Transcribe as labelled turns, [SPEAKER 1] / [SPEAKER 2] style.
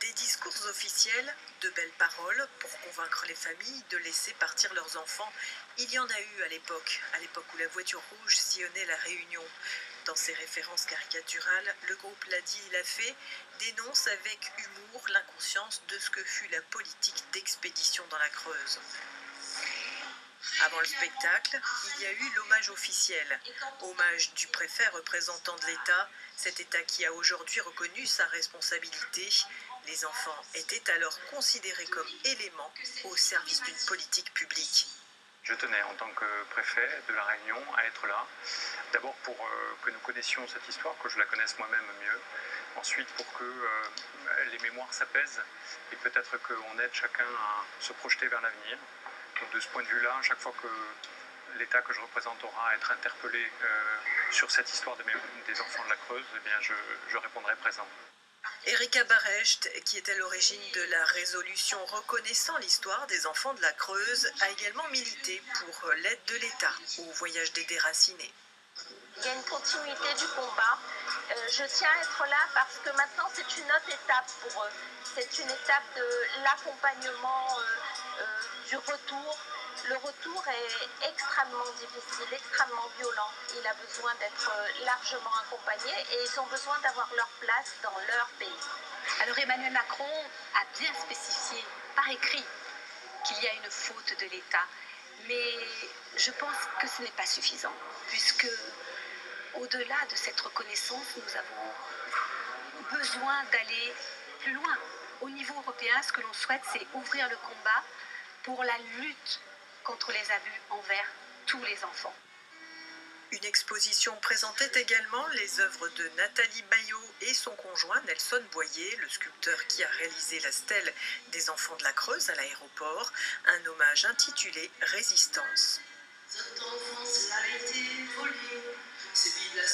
[SPEAKER 1] Des discours officiels, de belles paroles pour convaincre les familles de laisser partir leurs enfants, il y en a eu à l'époque où la voiture rouge sillonnait la Réunion. Dans ses références caricaturales, le groupe L'a dit, l'a fait dénonce avec humour l'inconscience de ce que fut la politique d'expédition dans la Creuse. Avant le spectacle, il y a eu l'hommage officiel, hommage du préfet représentant de l'État, cet État qui a aujourd'hui reconnu sa responsabilité. Les enfants étaient alors considérés comme éléments au service d'une politique publique.
[SPEAKER 2] Je tenais en tant que préfet de la Réunion à être là, d'abord pour que nous connaissions cette histoire, que je la connaisse moi-même mieux, ensuite pour que les mémoires s'apaisent et peut-être qu'on aide chacun à se projeter vers l'avenir. Donc de ce point de vue-là, chaque fois que l'État que je représente aura à être interpellé sur cette histoire des enfants de la Creuse, eh bien je répondrai présent.
[SPEAKER 1] Erika Barecht, qui est à l'origine de la résolution reconnaissant l'histoire des enfants de la Creuse, a également milité pour l'aide de l'État au voyage des déracinés.
[SPEAKER 3] Il y a une continuité du combat. Je tiens à être là parce que maintenant c'est une autre étape pour eux. C'est une étape de l'accompagnement, du retour. Le retour est extrêmement difficile, extrêmement violent. Il a besoin d'être largement accompagné et ils ont besoin d'avoir leur place dans leur pays.
[SPEAKER 4] Alors Emmanuel Macron a bien spécifié par écrit qu'il y a une faute de l'État. Mais je pense que ce n'est pas suffisant, puisque au-delà de cette reconnaissance, nous avons besoin d'aller plus loin. Au niveau européen, ce que l'on souhaite, c'est ouvrir le combat pour la lutte contre les abus envers tous les enfants.
[SPEAKER 1] Une exposition présentait également les œuvres de Nathalie Bayot et son conjoint Nelson Boyer, le sculpteur qui a réalisé la stèle des enfants de la Creuse à l'aéroport, un hommage intitulé Résistance.
[SPEAKER 5] Cette enfance a été volée, c'est de la